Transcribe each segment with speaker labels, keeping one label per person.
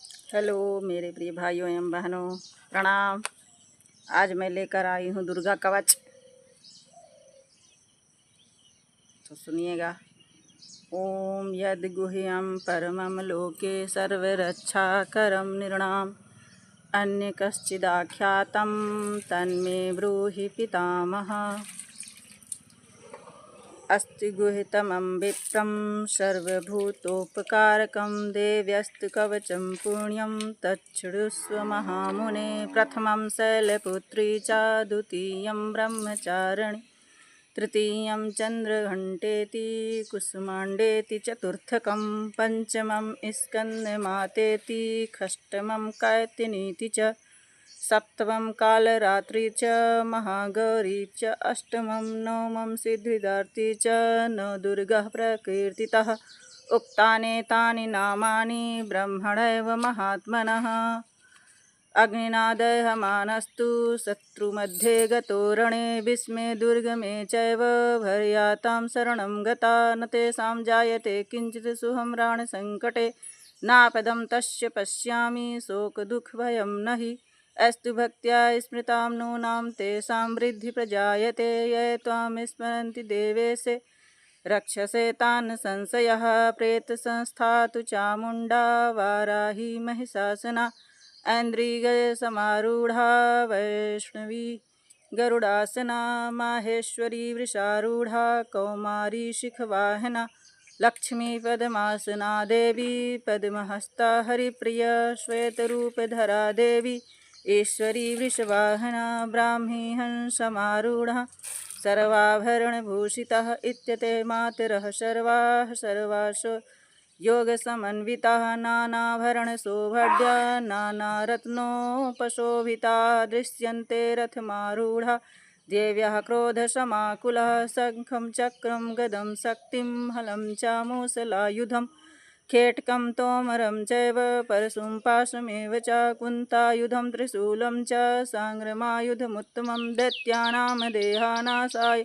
Speaker 1: Hello मेरे प्रिय भाइयों एवं बहनों, प्रणाम। आज मैं लेकर आई हूँ दुर्गा कवच। तो सुनिएगा। ओम यद गुह्यं परमं लोके सर्वरक्षाकरं नृणाम् अन्य कश्चिदाख्यातं तन्मे ब्रूहि पितामह। अस्ति गुहितमं विप्रं सर्वभूतोपकारकं देव्यस्तु कवचं पुण्यं तच्छृणुष्व महामुने। प्रथमं शैलपुत्री च द्वितीयं ब्रह्मचारिणी तृतीयं चन्द्रघण्टेति कुसुमाण्डेति चतुर्थकं पञ्चमं स्कन्दमातेति षष्ठमं कैतिनीति च सप्तमं कालरात्रि च महागौरी च अष्टमं नवमं सिद्धिदात्री च नवदुर्गः प्रकीर्तितः। उक्तानि नामानि ब्रह्मणैव महात्मनः। अग्निना दह्यमानस्तु शत्रुमध्ये गतो रणे भीष्मे दुर्गमे चैव भर्यातां शरणं गता न तेषां जायते किञ्चित् सुहम्राणसङ्कटे नापदं तस्य पश्यामि शोकदुःखभयं न हि अस्तु भक्त्या स्मृतां नूनां तेषां वृद्धि प्रजायते ये त्वां स्मरन्ति देवेशे रक्षसे तान् संशयः। प्रेतसंस्थातु चामुण्डा वाराही महिषासना ऐन्द्रियसमारूढा वैष्णवी गरुडासना माहेश्वरी वृषारूढा कौमारी शिखवाहना लक्ष्मी पद्मासना देवी पद्महस्ता हरिप्रिया श्वेतरूपधरा देवी ईश्वरी वृषवाहना ब्राह्मी हंसमारूढा सर्वाभरणभूषितः इत्यते मातरः सर्वाः सर्वासु योगसमन्विताः नानाभरणशोभड्या नानारत्नोपशोभिता दृश्यन्ते रथमारूढा देव्याः क्रोधसमाकुलः शङ्खं चक्रं गदं शक्तिं हलं च मूसलायुधं खेटकं तोमरं चैव परशुं पाशमेव च कुन्तायुधं त्रिशूलं च साङ्ग्रमायुधमुत्तमं दैत्यानां देहानाशाय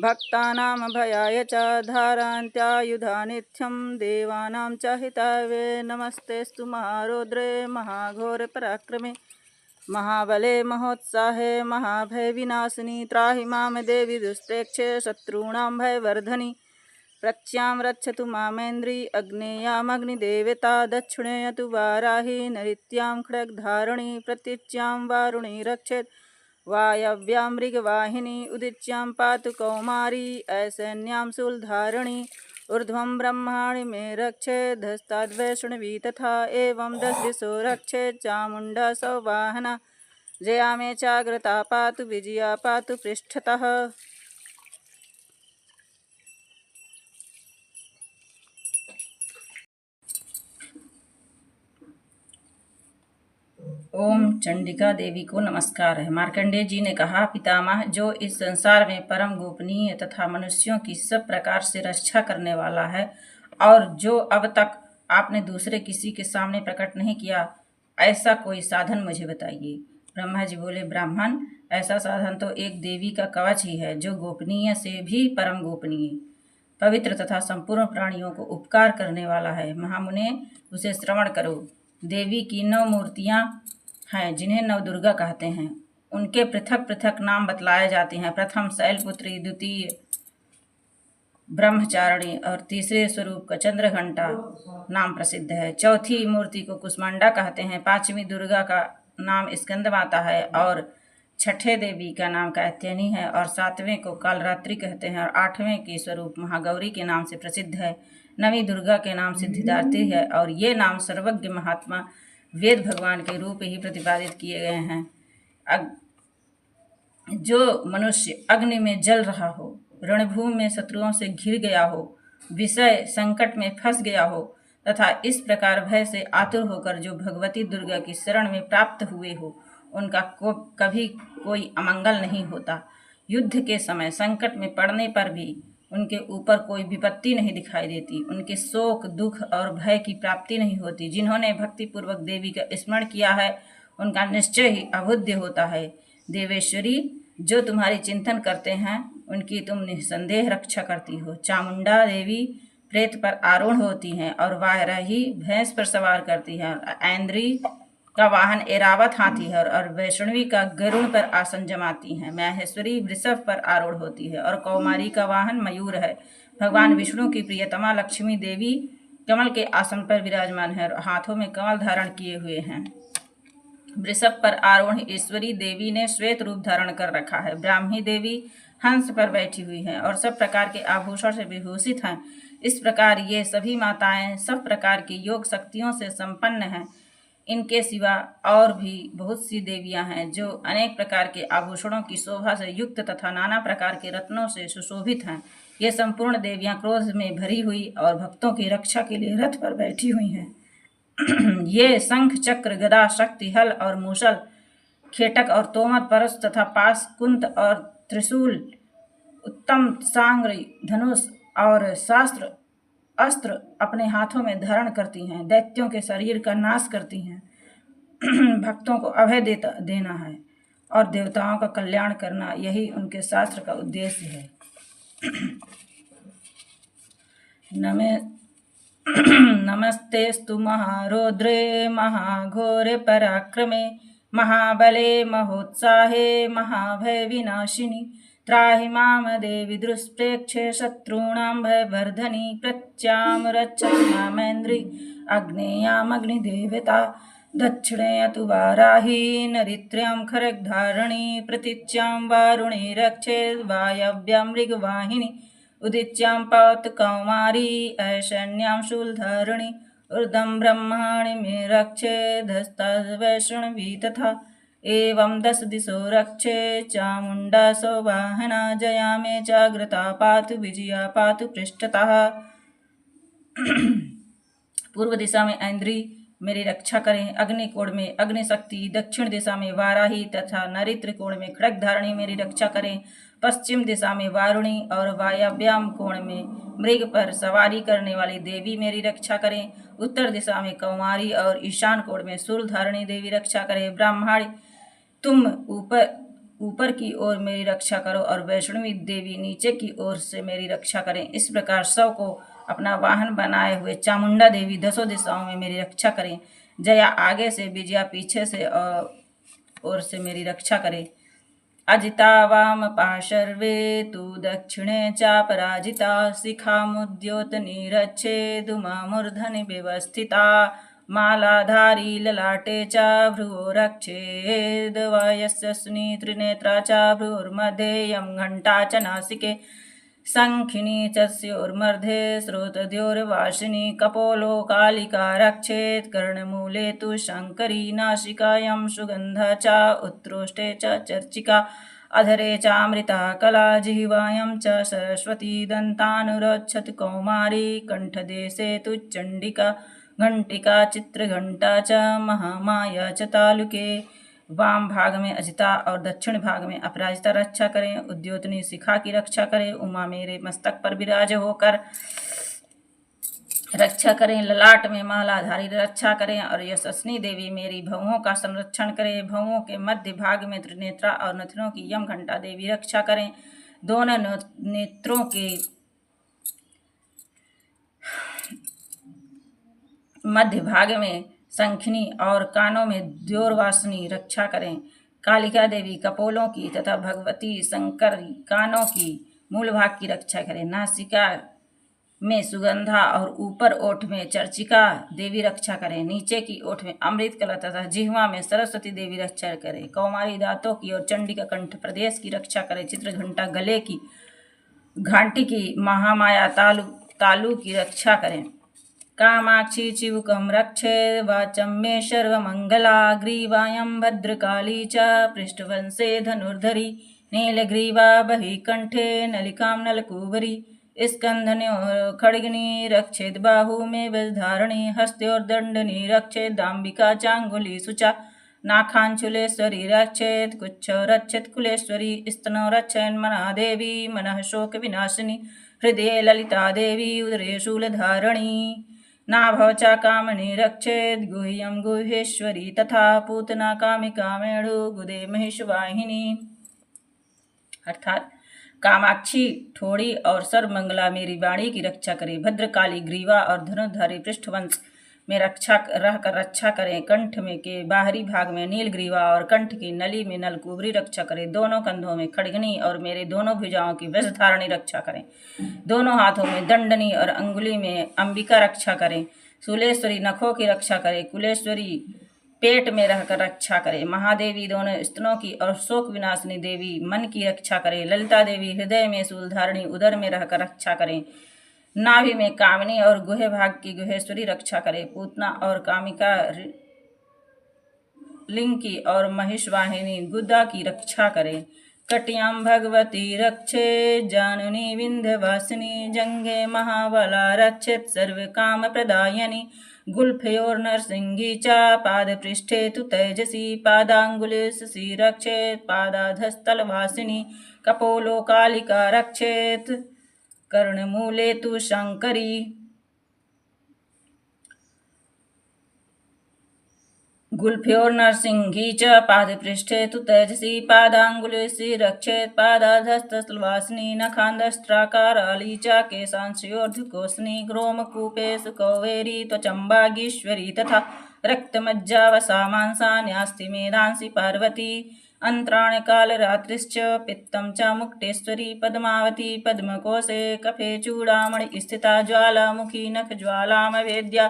Speaker 1: भक्तानां भयाय च धारान्त्यायुधानित्यं देवानां च हितावे। नमस्तेस्तु महारौद्रे महाघोरपराक्रमे महाबले महोत्साहे महाभयविनाशिनी त्राहि मां देवी दुष्प्रेक्षे शत्रूणां भयवर्धनी प्रत्यां रक्षतु मामेन्द्री अग्नेयामग्निदेवता दक्षिणे तु वाराही नैऋत्यां खड्गधारिणी प्रतीच्यां वारुणी रक्षेत् वायव्यां मृगवाहिनी उदीच्यां पातु कौमारी ऐशन्यां शूलधारिणी ऊर्ध्वं ब्रह्माणि मे रक्षेद्धस्ताद्वैष्णवी तथा एवं दशदिशो रक्षेत् चामुण्डा सौवाहना जया मे चाग्रता पातु विजया पातु पृष्ठतः। ओम चंडिका देवी को नमस्कार है। मार्कंडेय जी ने कहा, पितामह, जो इस संसार में परम गोपनीय तथा मनुष्यों की सब प्रकार से रक्षा करने वाला है और जो अब तक आपने दूसरे किसी के सामने प्रकट नहीं किया, ऐसा कोई साधन मुझे बताइए। ब्रह्मा जी बोले, ब्राह्मण, ऐसा साधन तो एक देवी का कवच ही है जो गोपनीय से भी परम गोपनीय, पवित्र तथा संपूर्ण प्राणियों को उपकार करने वाला है। महामुने, उसे श्रवण करो। देवी की 9 मूर्तियां हैं जिन्हें नवदुर्गा कहते हैं। उनके पृथक पृथक नाम बतलाए जाते हैं। प्रथम शैलपुत्री, द्वितीय ब्रह्मचारिणी और तीसरे स्वरूप का चंद्रघंटा नाम प्रसिद्ध है। चौथी मूर्ति को कुष्मांडा कहते हैं। 5वीं दुर्गा का नाम स्कंदमाता है और छठे देवी का नाम कात्यायनी है और 7वें को कालरात्रि कहते हैं और 8वें की स्वरूप महागौरी के नाम से प्रसिद्ध है। 9वीं दुर्गा के नाम सिद्धिदात्री है और ये नाम सर्वज्ञ महात्मा वेद भगवान के रूप ही प्रतिपादित किए गए हैं। जो मनुष्य अग्नि में जल रहा हो, रणभूमि में शत्रुओं से घिर गया हो, विषय संकट में फंस गया हो तथा इस प्रकार भय से आतुर होकर जो भगवती दुर्गा की शरण में प्राप्त हुए हो, उनका कभी कोई अमंगल नहीं होता। युद्ध के समय संकट में पड़ने पर भी उनके ऊपर कोई विपत्ति नहीं दिखाई देती। उनके शोक, दुख और भय की प्राप्ति नहीं होती। जिन्होंने भक्ति पूर्वक देवी का स्मरण किया है, उनका निश्चय ही अभुद्य होता है। देवेश्वरी, जो तुम्हारी चिंतन करते हैं, उनकी तुम निसंदेह रक्षा करती हो। चामुंडा देवी प्रेत पर आरूढ़ होती हैं और वाराही भैंस पर सवार करती है। ऐन्द्री का वाहन एरावत हाथी है और वैष्णवी का गरुड़ पर आसन जमाती है। माहेश्वरी वृषभ पर आरूढ़ होती है और कौमारी का वाहन मयूर है। भगवान विष्णु की प्रियतमा लक्ष्मी देवी कमल के आसन पर विराजमान है और हाथों में कमल धारण किए हुए हैं। वृषभ पर आरोहण ईश्वरी देवी ने श्वेत रूप धारण कर रखा है। ब्राह्मी देवी हंस पर बैठी हुई हैं और सब प्रकार के आभूषण से विभूषित हैं। इस प्रकार ये सभी माताएं सब प्रकार की योग शक्तियों से संपन्न हैं। इनके सिवा और भी बहुत सी देवियां हैं जो अनेक प्रकार के आभूषणों की शोभा से युक्त तथा नाना प्रकार के रत्नों से सुशोभित हैं। ये संपूर्ण देवियां क्रोध में भरी हुई और भक्तों की रक्षा के लिए रथ पर बैठी हुई हैं। ये शंख चक्र गदा शक्ति हल और मूसल खेटक और तोमर परस तथा पास कुंत और त्रिशूल उत्तम सांग्र धनुष और शास्त्र अस्त्र अपने हाथों में धारण करती हैं। दैत्यों के शरीर का नाश करती हैं। भक्तों को अभय देना है और देवताओं का कल्याण करना, यही उनके शास्त्र का उद्देश्य है। नमस्तेस्तु महारौद्रे महाघोरे पराक्रमे महाबले महोत्साहे महाभय विनाशिनी त्राहि मां देवी दुष्प्रेक्षे शत्रूणां भयवर्धनी प्रत्यां रक्षति मामेन्द्री अग्नेयामग्निदेवता दक्षिणे तु वाराही नरित्र्यां खरग्धारिणी प्रतीच्यां वारुणी रक्षेत् वायव्यां मृगवाहिनी उदिच्यां पात कौमारी ऐशन्यां शूलधारिणी ऊर्ध्वं ब्रह्माणि मे रक्षेदस्ता वैष्णवी तथा एवं 10 दिशो रक्षे चामुण्डा सौवाहना जया मे जाग्रता पातु विजया पातु पृष्ठतः। पूर्व दिशा में ऐन्द्री मेरी रक्षा करें, अग्निकोण में अग्निशक्ति, दक्षिण दिशा में वाराही तथा नरित्र कोण में खड्गधारिणी मेरी रक्षा करें, पश्चिम दिशा में वारुणी और वायव्याम कोण में मृग पर सवारी करने वाली देवी मेरी रक्षा करें, उत्तर दिशा में कौमारी और ईशान कोण में शूलधारिणी देवी रक्षा करें। ब्राह्मणी तुम ऊपर की ओर मेरी रक्षा करो और वैष्णवी देवी नीचे की ओर से मेरी रक्षा करें। इस प्रकार सब को अपना वाहन बनाए हुए चामुंडा देवी 10 दिशाओं में मेरी रक्षा करें। जया आगे से, विजया पीछे से ओर से मेरी रक्षा करें। अजिता वाम पाशर्वे तु दक्षिणे चापराजिता शिखामुद्योतनी रक्षेदुमामूर्धनि व्यवस्थिता मालाधारी ललाटे च भ्रुवो रक्षेद वायस्यस्नि त्रिनेत्रा च भ्रुर्मध्ये यं घण्टा च नासिके शङ्खिनी च स्योर्मध्ये स्रोतद्योर्वासिनी कपोलो कालिका रक्षेत् कर्णमूले तु शङ्करी नासिकायां सुगन्धा च उत्तरोष्टे च चर्चिका अधरे चामृता कला जिह्वायां च सरस्वती दन्तानुरक्षत कौमारी कंठदेशे तु चण्डिका घंटिका चित्रघंटा च महामाया च तालुके। वाम भाग में अजिता और दक्षिण भाग में अपराजिता रक्षा करें। उद्योतनी शिखा की रक्षा करें। उमा मेरे मस्तक पर विराज होकर रक्षा करें। ललाट में मालाधारी रक्षा करें और यशस्विनी देवी मेरी भवों का संरक्षण करें। भवों के मध्य भाग में त्रिनेत्रा और नथनों की यम घंटा देवी रक्षा करें। दोनों नेत्रों के मध्य भाग में शंखिनी और कानों में द्योर्वासिनी रक्षा करें। कालिका देवी कपोलों की तथा भगवती शंकर कानों की मूल भाग की रक्षा करें। नासिका में सुगंधा और ऊपर ओठ में चर्चिका देवी रक्षा करें। नीचे की ओठ में अमृत कला तथा जिह्वा में सरस्वती देवी रक्षा करें। कौमारी दांतों की और चंडिका कंठ प्रदेश की रक्षा करें। चित्रघंटा गले की, घंटी की महामाया तालु की रक्षा करें। कामाक्षी चिवुकं रक्षेत् वाचं मे सर्वमंगला ग्रीवायां भद्रकाली च पृष्ठवंशे धनुर्धरी नीलग्रीवा बहिकंठे नलिकां नलकूबरी स्कंधन्यो खड्गिनी रक्षेत् बाहु मे वज्रधारिणी हस्तोर्दंडनी रक्षेत् दाम्बिका चांगुलीषु च नाखांचुलेश्वरी रक्षेत् कुच्छो रक्षेत् कुलेश्वरी स्तनो रक्षेन्मना देवी मनः शोक विनाशिनी हृदये ललिता देवी उदरे शूलधारिणी नाभव च कामिनी रक्षेत् गुह्यं गुह्येश्वरी तथा पूतना कामिका मेढु गुदे महिषवाहिनी। अर्थात कामाक्षी ठोड़ी और सर्वमंगला मेरी वाणी की रक्षा करे। भद्रकाली ग्रीवा और धनुर्धारी पृष्ठवंश में रक्षा करें। कंठ में के बाहरी भाग में नीलग्रीवा और कंठ की नली में नलकुबरी रक्षा करें। दोनों कंधों में खड़गनी और मेरे दोनों भुजाओं की वज्रधारणी रक्षा करें। दोनों हाथों में दंडनी और अंगुली में अंबिका रक्षा करें। शूलेश्वरी नखों की रक्षा करे। कुलेश्वरी पेट में रहकर रक्षा करे। महादेवी दोनों स्तनों की और शोक विनाशिनी देवी मन की रक्षा करे। ललिता देवी हृदय में शूलधारिणी उदर में रहकर रक्षा करें। नाभि में कामिनी और गुहे भाग की गुहेश्वरी रक्षा करे। पूतना और कामिका लिंग की और महिषवाहिनी गुदा की रक्षा करे। कटियां भगवती रक्षे जाननी विंध्यवासिनी जंगे महाबला रक्षित सर्व काम प्रदायनी गुल्फयोर नरसिंही च पादपृष्ठे तु तेजसी पादांगुले शशि रक्षेत पादाधस्तलवासिनी कपोलो कालिका रक्षेत कर्णमूले तु शंकरी गुल्फ्योर नरसिंही च पादपृष्ठे तु तेजसी पादांगुलेसी रक्षेत पादाधस्तलवासिनी नखांदस्त्राकाराली च केशांशयोर्धकोष्णी ग्रोमकूपेषु कौवेरी त्वचम्बागीश्वरी तथा रक्तमज्जावसा मांसान्यास्ति मेधांसि पार्वती अंतराण कालरात्रिश्च पित्तं च मुक्तेश्वरी पद्मावती पद्मकोशे कफे चूड़ामणि स्थिता ज्वालामुखी नख ज्वालामवेद्या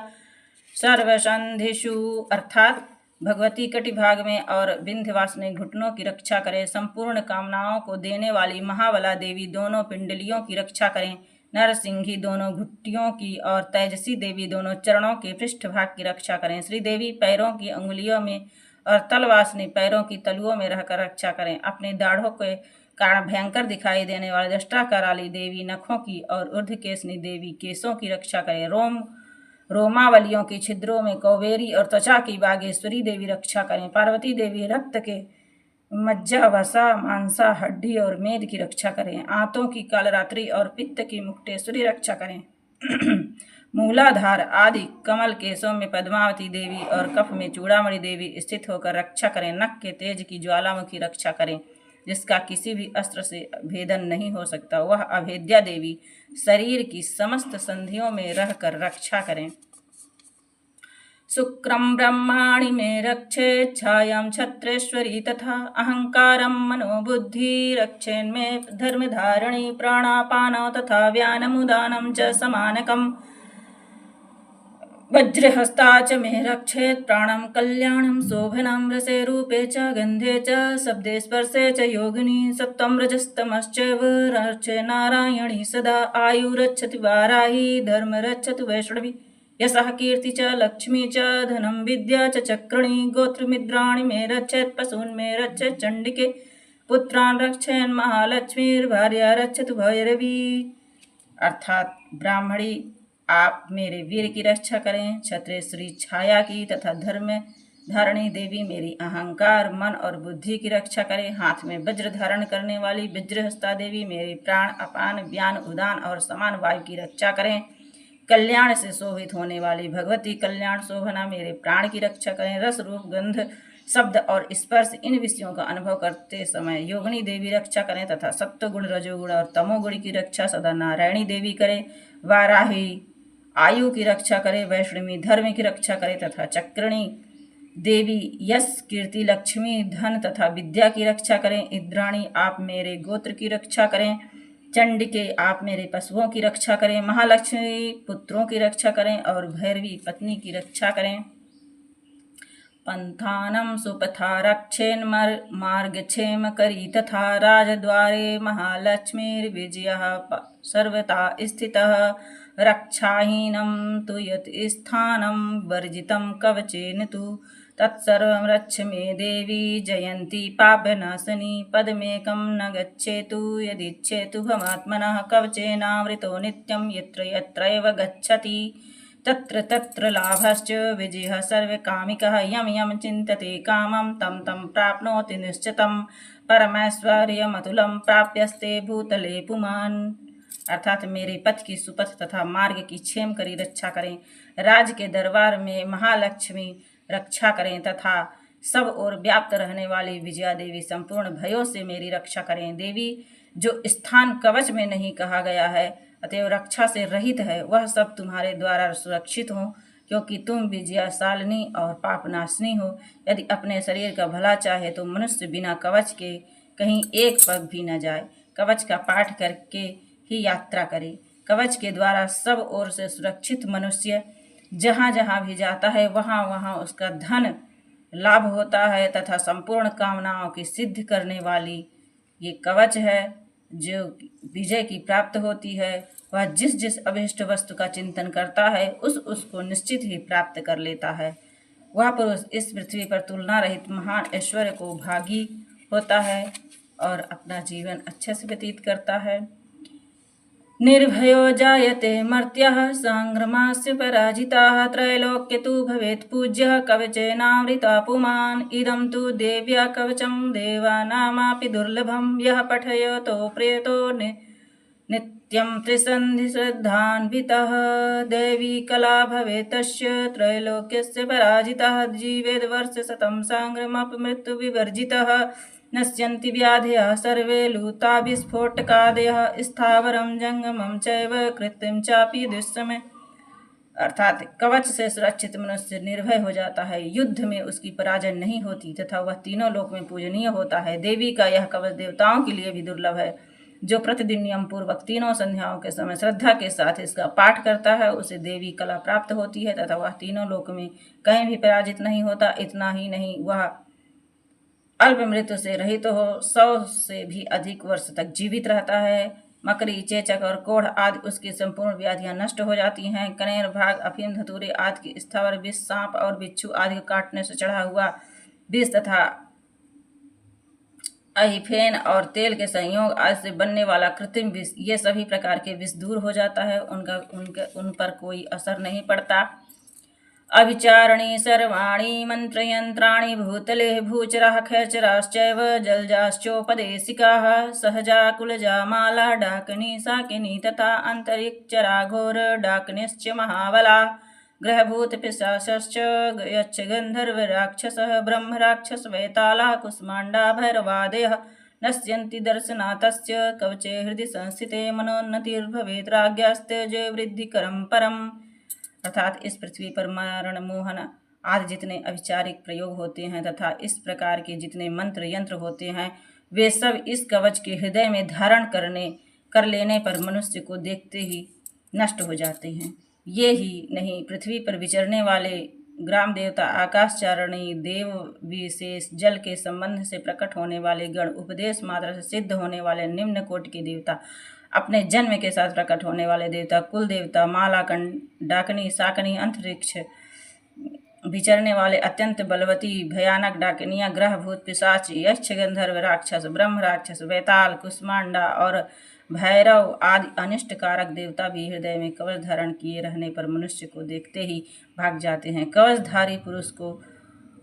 Speaker 1: सर्वसंधिषु अर्थात भगवती कटिभाग में और विंध्यवासिनी घुटनों की रक्षा करें। संपूर्ण कामनाओं को देने वाली महाबला देवी दोनों पिंडलियों की रक्षा करें। नरसिंही दोनों घुट्टियों की और तेजसी देवी दोनों चरणों के पृष्ठभाग की रक्षा करें। श्री देवी पैरों की अंगुलियों में और तलवासिनी पैरों की तलुओं में रहकर रक्षा करें। अपने दाढ़ों के कारण भयंकर दिखाई देने वाले दष्टाकाराली देवी नखों की और ऊर्ध्वकेशनी देवी केशों की रक्षा करें। रोमावलियों की छिद्रों में कौवेरी और त्वचा की बागेश्वरी देवी रक्षा करें। पार्वती देवी रक्त के मज्जा वसा मांसा हड्डी और मेद की रक्षा करें। आंतों की कालरात्रि और पित्त की मुक्तेश्वरी रक्षा करें। मूलाधार आदि कमल केशों में पद्मावती देवी और कफ में चूड़ामणि देवी स्थित होकर रक्षा करें। नख के तेज की ज्वालामुखी रक्षा करें, जिसका किसी भी अस्त्र से भेदन नहीं हो सकता। वह अभेद्या देवी शरीर की समस्त संधियों में रहकर रक्षा करें। शुक्रम ब्रह्माणि में रक्षे छायां छत्रेश्वरी तथा अहंकारं मनोबुद्धि रक्षेन्मे धर्मधारिणी प्राणापानौ तथा व्यानमुदानं च समानकम् वज्रहस्ता च मे रक्षेत् प्राणं कल्याणं शोभनं रसे रूपे च गन्धे च शब्दे स्पर्शे च योगिनी सत्त्वं रजस्तमश्चैव रक्षे नारायणी सदा आयु रक्षति वाराही धर्म रक्षति वैष्णवी यशः कीर्ति च लक्ष्मी च धनं विद्या च चक्रणी गोत्रमिद्राणि मे रक्षेत् पशून् मे रक्षेत् चण्डिके पुत्रान् रक्षेन् महालक्ष्मीर्भार्या रक्षतु भैरवी। अर्थात ब्राह्मणी आप मेरे वीर की रक्षा करें। क्षत्रिय श्री छाया की तथा धर्म धारणी देवी मेरी अहंकार मन और बुद्धि की रक्षा करें। हाथ में वज्र धारण करने वाली वज्रहस्ता देवी मेरे प्राण अपान व्यान उदान और समान वायु की रक्षा करें। कल्याण से शोभित होने वाली भगवती कल्याण शोभना मेरे प्राण की रक्षा करें। रस रूप गंध शब्द और स्पर्श इन विषयों का अनुभव करते समय योगिनी देवी रक्षा करें तथा सत्वगुण रजोगुण और तमोगुण की रक्षा सदा नारायणी देवी करें। वाराही आयु की रक्षा करे, वैष्णवी धर्म की रक्षा करे तथा चक्रणी देवी यश कीर्ति लक्ष्मी धन तथा विद्या की रक्षा करें। इंद्राणी आप मेरे गोत्र की रक्षा करें। चंडिके आप मेरे पशुओं की रक्षा करें। महालक्ष्मी पुत्रों की रक्षा करें और भैरवी पत्नी की रक्षा करें। पंथानं सुपथा रक्षेन् मार्गक्षेम करी तथा राजद्वारे महालक्ष्मीर्विजयः सर्वथा स्थितः रक्षाहीनं तु यत् स्थानं वर्जितं कवचेन तु तत्सर्वं रक्ष मे देवी जयन्ती पापनाशनी पदमेकं न गच्छेतु यदिच्छेतु भमात्मनः कवचेनावृतो नित्यं यत्र यत्रैव गच्छति तत्र तत्र लाभश्च विजयः सर्वकामिकः यं यं चिन्तते कामं तं तं प्राप्नोति निश्चितं परमैश्वर्यमतुलं प्राप्यस्ते भूतले पुमान्। अर्थात मेरे पथ की सुपथ तथा मार्ग की क्षेम करी रक्षा करें। राज के दरबार में महालक्ष्मी रक्षा करें तथा सब ओर व्याप्त रहने वाली विजया देवी संपूर्ण भयों से मेरी रक्षा करें। देवी जो स्थान कवच में नहीं कहा गया है अतएव रक्षा से रहित है, वह सब तुम्हारे द्वारा सुरक्षित हो, क्योंकि तुम विजयाशालिनी और पापनाशिनी हो। यदि अपने शरीर का भला चाहे तो मनुष्य बिना कवच के कहीं एक पग भी न जाए, कवच का पाठ करके ही यात्रा करे। कवच के द्वारा सब ओर से सुरक्षित मनुष्य जहाँ जहाँ भी जाता है वहाँ वहाँ उसका धन लाभ होता है तथा संपूर्ण कामनाओं की सिद्ध करने वाली ये कवच है जो विजय की प्राप्त होती है। वह जिस जिस अभिष्ट वस्तु का चिंतन करता है उसको निश्चित ही प्राप्त कर लेता है। वह पुरुष इस पृथ्वी पर तुलना रहित महान ऐश्वर्य को भागी होता है और अपना जीवन अच्छे से व्यतीत करता है। निर्भयो जायते मर्त्यः संग्रामस्य पराजिताः त्रैलोक्य तु भवेत् पूज्यः कवचेनावृता पुमान् इदं तु देव्या कवचं देवानामापि दुर्लभं यः पठयतो प्रेतो नित्यं त्रिसन्धिश्रद्धान्वितः देवी कला भवेत् तस्य त्रैलोक्यस्य पराजितः जीवेद् वर्षशतं संग्रामपि मृत्युविवर्जितः नश्यन्ति व्याधयः सर्वे लूता विस्फोटकादयः स्थावरं जंगमं चैव कृत्रिम चापि दुष्समय। अर्थात कवच से सुरक्षित मनुष्य निर्भय हो जाता है, युद्ध में उसकी पराजय नहीं होती तथा वह तीनों लोक में पूजनीय होता है। देवी का यह कवच देवताओं के लिए भी दुर्लभ है। जो प्रतिदिन नियम पूर्वक तीनों संध्याओं के समय श्रद्धा के साथ इसका पाठ करता है उसे देवी कला प्राप्त होती है तथा वह तीनों लोक में कहीं भी पराजित नहीं होता। इतना ही नहीं, वह अल्प मृत्यु से रहित हो 100 से भी अधिक वर्ष तक जीवित रहता है। मकड़ी, चेचक और कोढ़ आदि उसकी संपूर्ण व्याधियां नष्ट हो जाती हैं। कनेर, भाग, अफीम, धतूरे आदि की स्थावर विष, सांप और बिच्छू आदि काटने से चढ़ा हुआ विष तथा अहिफेन और तेल के संयोग आदि से बनने वाला कृत्रिम विष, ये सभी प्रकार के विष दूर हो जाता है, उन पर कोई असर नहीं पड़ता। अविचारणी सर्वाणी मंत्रयंत्राणि भूतले भूचराः खेचराश्चैव जलजाश्चोपदेशिकाः सहजा कुलजा माला डाकिनी साकिनी तथा अंतरिक्षराघोर डाकिनीश्च महाबला ग्रहभूत पिशाचश्च यच्च गंधर्व राक्षसः ब्रह्म राक्षस वैताला कुष्मांडा भैरवादयः नश्यन्ति दर्शनातस्य कवचे हृदि संस्थिते मनोन्नतिर्भवेत् राज्ञास्ते जय वृद्धिकरं परम्। अर्थात इस पृथ्वी पर मारण, मोहन आदि जितने अविचारिक प्रयोग होते हैं तथा इस प्रकार के जितने मंत्र यंत्र होते हैं वे सब इस कवच के हृदय में धारण कर लेने पर मनुष्य को देखते ही नष्ट हो जाते हैं। ये ही नहीं, पृथ्वी पर विचरने वाले ग्राम देवता, आकाशचारणी देव, विशेष जल के संबंध से प्रकट होने वाले गण, उपदेश मात्र से सिद्ध होने वाले निम्न कोटि के देवता, अपने जन्म के साथ प्रकट होने वाले देवता, कुल देवता, माला, डाकनी, साकनी, अंतरिक्ष विचरने वाले अत्यंत बलवती भयानक डाकिनियां, ग्रह भूत पिशाच, यक्ष गंधर्व राक्षस, ब्रह्म राक्षस, वैताल, कुष्मांडा और भैरव आदि अनिष्ट कारक देवता भी हृदय में कवच धारण किए रहने पर मनुष्य को देखते ही भाग जाते हैं। कवचधारी पुरुष को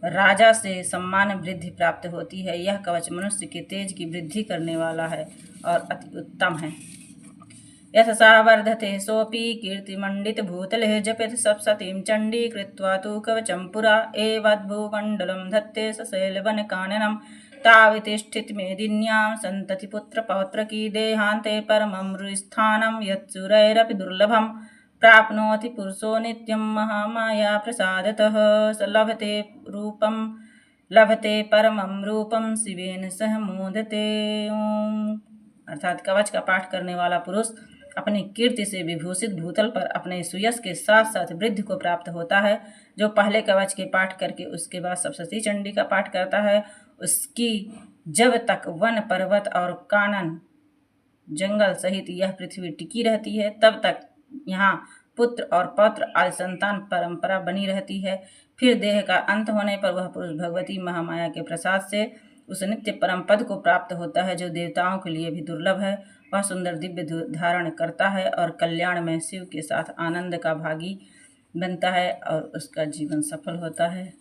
Speaker 1: राजा से सम्मान वृद्धि प्राप्त होती है। यह कवच मनुष्य के तेज की वृद्धि करने वाला है और अति उत्तम है। यशसा वर्धते सोऽपि कीर्तिमण्डितभूतले जपेत सप्ततीं चण्डी कृत्वा तु कवचं पुरा एवद्भूमण्डलं धत्ते सशैलवनकाननं तावतिष्ठित मेदिन्यां सन्ततिपुत्रपौत्रकी देहान्ते परमं स्थानं यत्सुरैरपि दुर्लभं प्राप्नोति पुरुषो नित्यं महामाया प्रसादतः स लभते परमं रूपं शिवेन सह मोदते। अर्थात कवच का पाठ करने वाला पुरुष अपनी कीर्ति से विभूषित भूतल पर अपने सुयश के साथ साथ वृद्धि को प्राप्त होता है। जो पहले कवच के पाठ करके उसके बाद सप्तशती चंडी का पाठ करता है उसकी जब तक वन, पर्वत और कानन, जंगल सहित यह पृथ्वी टिकी रहती है तब तक यहाँ पुत्र और पौत्र आदि संतान परंपरा बनी रहती है। फिर देह का अंत होने पर वह पुरुष भगवती महामाया के प्रसाद से उस नित्य परम पद को प्राप्त होता है जो देवताओं के लिए भी दुर्लभ है। वह सुंदर दिव्य धारण करता है और कल्याण में शिव के साथ आनंद का भागी बनता है और उसका जीवन सफल होता है।